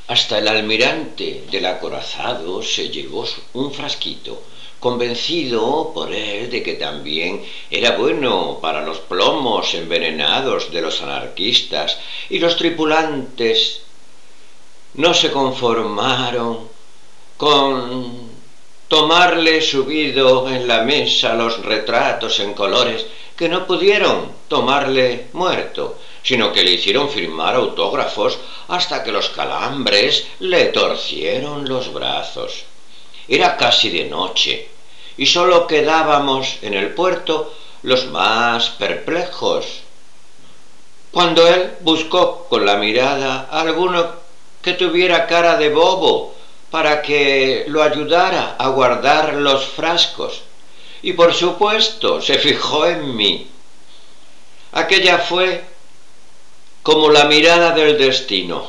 Hasta el almirante del acorazado se llevó un frasquito, convencido por él de que también era bueno para los plomos envenenados de los anarquistas, y los tripulantes no se conformaron con tomarle subido en la mesa los retratos en colores, que no pudieron tomarle muerto, sino que le hicieron firmar autógrafos hasta que los calambres le torcieron los brazos. Era casi de noche, y solo quedábamos en el puerto los más perplejos, cuando él buscó con la mirada a alguno que tuviera cara de bobo para que lo ayudara a guardar los frascos, y por supuesto se fijó en mí. Aquella fue como la mirada del destino,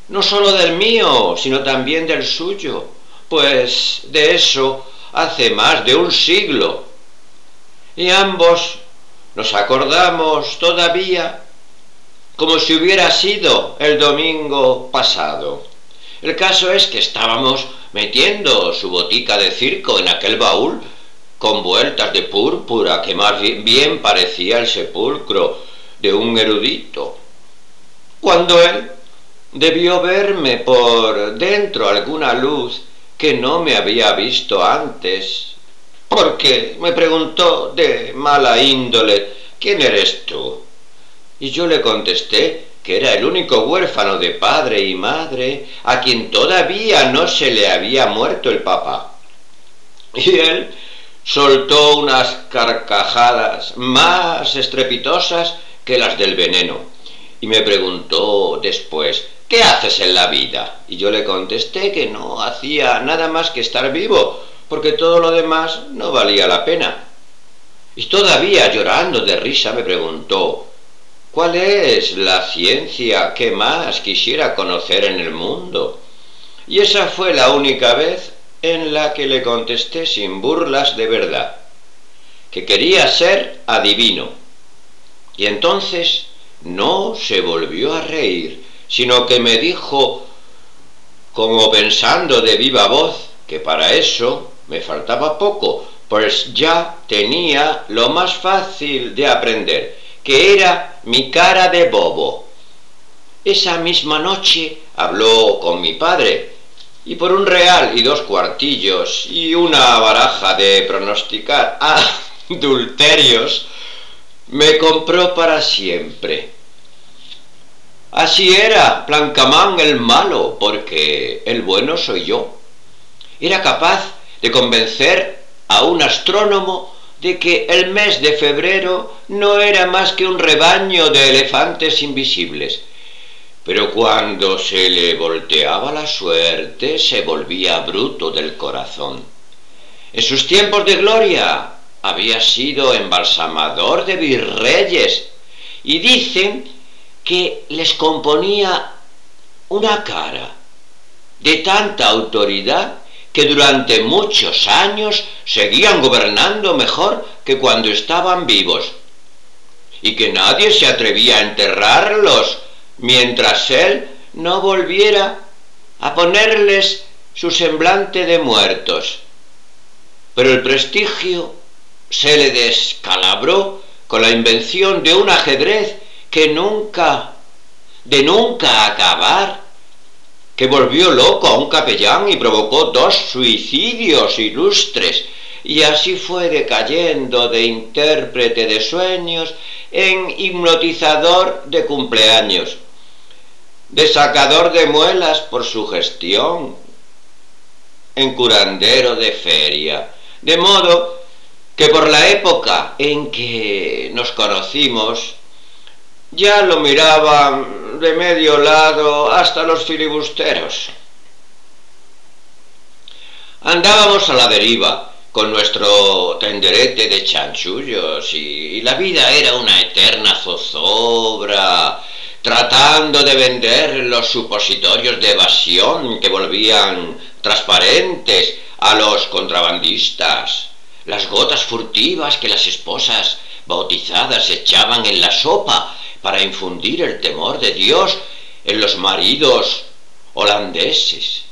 no solo del mío, sino también del suyo, pues de eso hace más de un siglo, y ambos nos acordamos todavía como si hubiera sido el domingo pasado. El caso es que estábamos metiendo su botica de circo en aquel baúl con vueltas de púrpura que más bien parecía el sepulcro de un erudito, cuando él debió verme por dentro alguna luz que no me había visto antes, porque me preguntó de mala índole: ¿quién eres tú? Y yo le contesté que era el único huérfano de padre y madre a quien todavía no se le había muerto el papá. Y él soltó unas carcajadas más estrepitosas que las del veneno, y me preguntó después: ¿qué haces en la vida? Y yo le contesté que no hacía nada más que estar vivo, porque todo lo demás no valía la pena. Y todavía llorando de risa me preguntó: ¿cuál es la ciencia que más quisiera conocer en el mundo? Y esa fue la única vez en la que le contesté sin burlas de verdad, que quería ser adivino. Y entonces no se volvió a reír, sino que me dijo, como pensando de viva voz, que para eso me faltaba poco, pues ya tenía lo más fácil de aprender, que era mi cara de bobo. Esa misma noche habló con mi padre, y por 1,2 reales y una baraja de pronosticar adulterios, me compró para siempre. Así era Plancamán el malo, porque el bueno soy yo. Era capaz de convencer a un astrónomo de que el mes de febrero no era más que un rebaño de elefantes invisibles. Pero cuando se le volteaba la suerte, se volvía bruto del corazón. En sus tiempos de gloria había sido embalsamador de virreyes, y dicen que les componía una cara de tanta autoridad que durante muchos años seguían gobernando mejor que cuando estaban vivos, y que nadie se atrevía a enterrarlos mientras él no volviera a ponerles su semblante de muertos. Pero el prestigio se le descalabró con la invención de un ajedrez que nunca acabar, que volvió loco a un capellán y provocó 2 suicidios ilustres, y así fue decayendo de intérprete de sueños en hipnotizador de cumpleaños, de sacador de muelas por su gestión, en curandero de feria, de modo que por la época en que nos conocimos ya lo miraban de medio lado hasta los filibusteros. Andábamos a la deriva con nuestro tenderete de chanchullos, y la vida era una eterna zozobra, tratando de vender los supositorios de evasión que volvían transparentes a los contrabandistas, las gotas furtivas que las esposas bautizadas echaban en la sopa para infundir el temor de Dios en los maridos holandeses,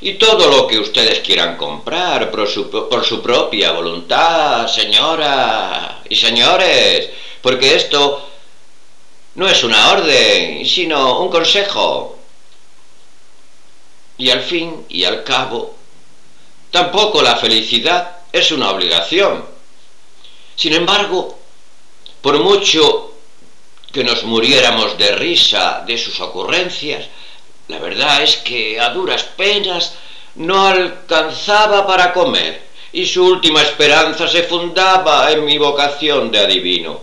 y todo lo que ustedes quieran comprar por su propia voluntad, señoras y señores, porque esto no es una orden, sino un consejo. Y al fin y al cabo, tampoco la felicidad es una obligación. Sin embargo, por mucho que nos muriéramos de risa de sus ocurrencias, la verdad es que a duras penas no alcanzaba para comer, y su última esperanza se fundaba en mi vocación de adivino.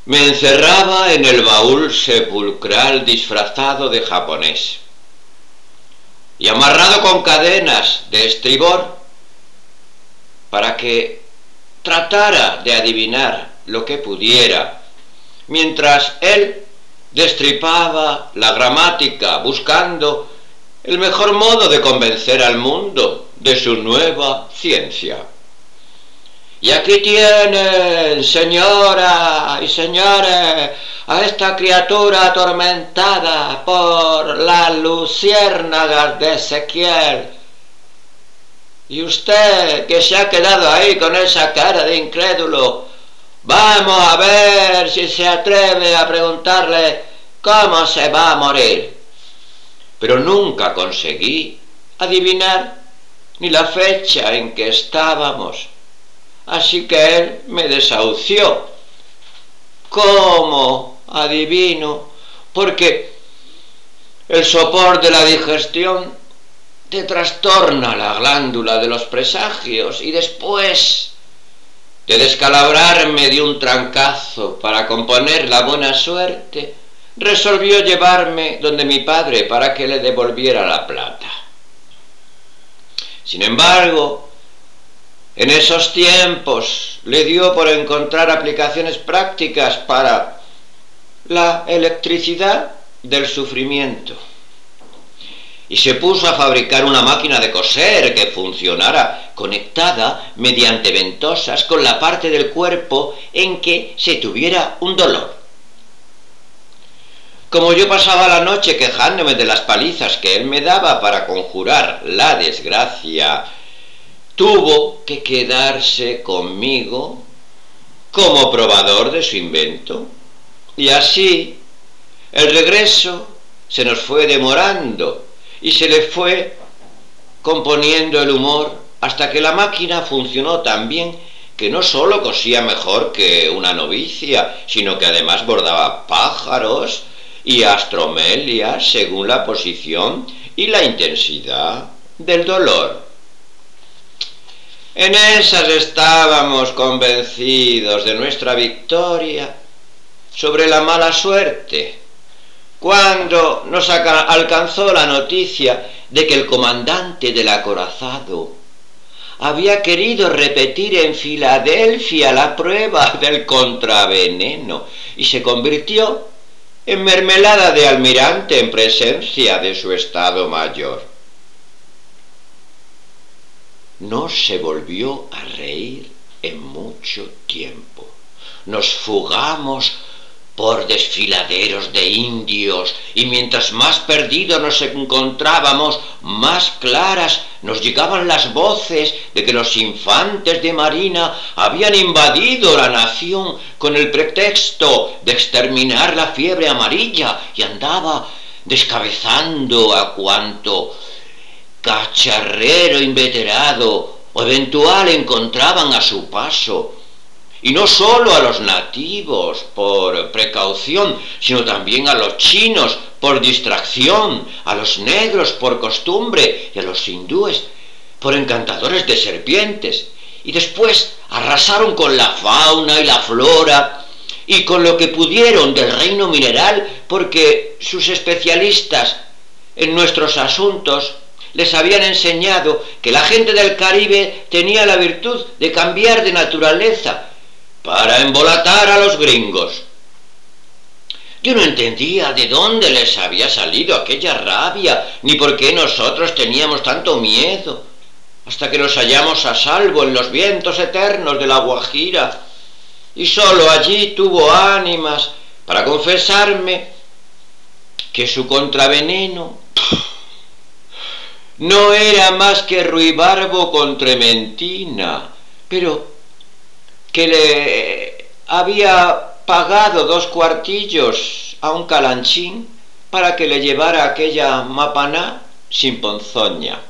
Me encerraba en el baúl sepulcral disfrazado de japonés y amarrado con cadenas de estribor para que tratara de adivinar lo que pudiera, mientras él destripaba la gramática buscando el mejor modo de convencer al mundo de su nueva ciencia. Y aquí tienen, señoras y señores, a esta criatura atormentada por las luciérnagas de Ezequiel. Y usted, que se ha quedado ahí con esa cara de incrédulo, vamos a ver si se atreve a preguntarle cómo se va a morir. Pero nunca conseguí adivinar ni la fecha en que estábamos. Así que él me desahució. ¿Cómo adivino? Porque el sopor de la digestión te trastorna la glándula de los presagios, y después de descalabrarme de un trancazo para componer la buena suerte, resolvió llevarme donde mi padre para que le devolviera la plata. Sin embargo, en esos tiempos le dio por encontrar aplicaciones prácticas para la electricidad del sufrimiento, y se puso a fabricar una máquina de coser que funcionara conectada mediante ventosas con la parte del cuerpo en que se tuviera un dolor. Como yo pasaba la noche quejándome de las palizas que él me daba para conjurar la desgracia, tuvo que quedarse conmigo como probador de su invento. Y así el regreso se nos fue demorando y se le fue componiendo el humor hasta que la máquina funcionó tan bien que no solo cosía mejor que una novicia, sino que además bordaba pájaros y astromelias según la posición y la intensidad del dolor. En esas estábamos convencidos de nuestra victoria sobre la mala suerte, cuando nos alcanzó la noticia de que el comandante del acorazado había querido repetir en Filadelfia la prueba del contraveneno y se convirtió en mermelada de almirante en presencia de su Estado Mayor. No se volvió a reír en mucho tiempo. Nos fugamos por desfiladeros de indios, y mientras más perdidos nos encontrábamos, más claras nos llegaban las voces de que los infantes de marina habían invadido la nación con el pretexto de exterminar la fiebre amarilla, y andaba descabezando a cuanto cacharrero inveterado o eventual encontraban a su paso, y no solo a los nativos por precaución, sino también a los chinos por distracción, a los negros por costumbre y a los hindúes por encantadores de serpientes. Y después arrasaron con la fauna y la flora y con lo que pudieron del reino mineral, porque sus especialistas en nuestros asuntos les habían enseñado que la gente del Caribe tenía la virtud de cambiar de naturaleza para embolatar a los gringos. Yo no entendía de dónde les había salido aquella rabia, ni por qué nosotros teníamos tanto miedo, hasta que nos hallamos a salvo en los vientos eternos de la Guajira, y solo allí tuvo ánimas para confesarme que su contraveneno no era más que ruibarbo con trementina, pero que le había pagado 2 cuartillos a un calanchín para que le llevara aquella mapaná sin ponzoña.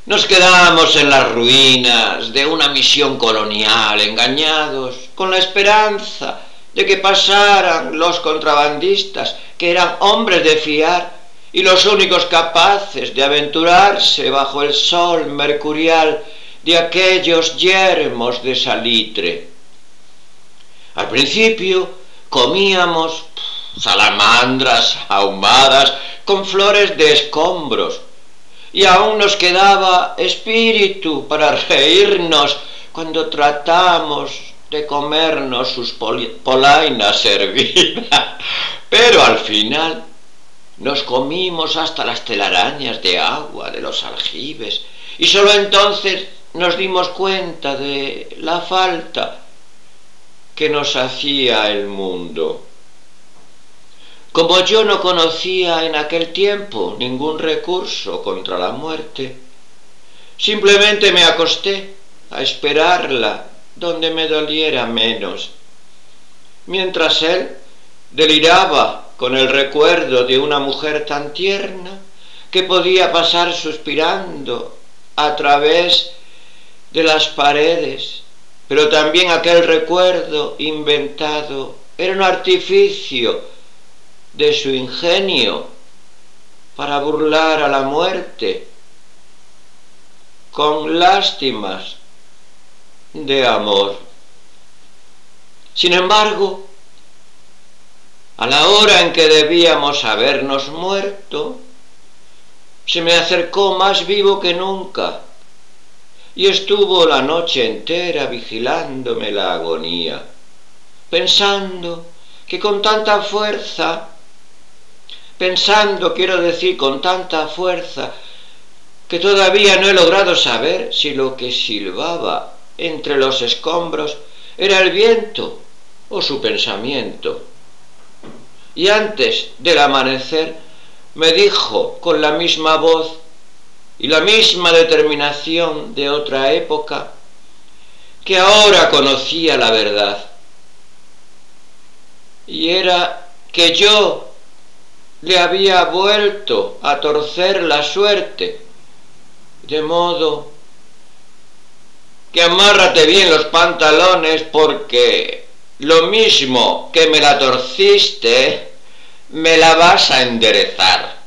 Nos quedamos en las ruinas de una misión colonial, engañados, con la esperanza de que pasaran los contrabandistas, que eran hombres de fiar y los únicos capaces de aventurarse bajo el sol mercurial de aquellos yermos de salitre. Al principio comíamos salamandras ahumadas con flores de escombros, y aún nos quedaba espíritu para reírnos cuando tratamos de comernos sus polainas hervidas, pero al final nos comimos hasta las telarañas de agua de los aljibes, y solo entonces nos dimos cuenta de la falta que nos hacía el mundo. Como yo no conocía en aquel tiempo ningún recurso contra la muerte, simplemente me acosté a esperarla donde me doliera menos, mientras él deliraba con el recuerdo de una mujer tan tierna que podía pasar suspirando a través de las paredes, pero también aquel recuerdo inventado era un artificio de su ingenio para burlar a la muerte con lástimas de amor. Sin embargo, a la hora en que debíamos habernos muerto, se me acercó más vivo que nunca y estuvo la noche entera vigilándome la agonía, pensando que con tanta fuerza, con tanta fuerza, que todavía no he logrado saber si lo que silbaba entre los escombros era el viento o su pensamiento. Y antes del amanecer me dijo con la misma voz y la misma determinación de otra época que ahora conocía la verdad, y era que yo le había vuelto a torcer la suerte, de modo que amárrate bien los pantalones, porque lo mismo que me la torciste, me la vas a enderezar.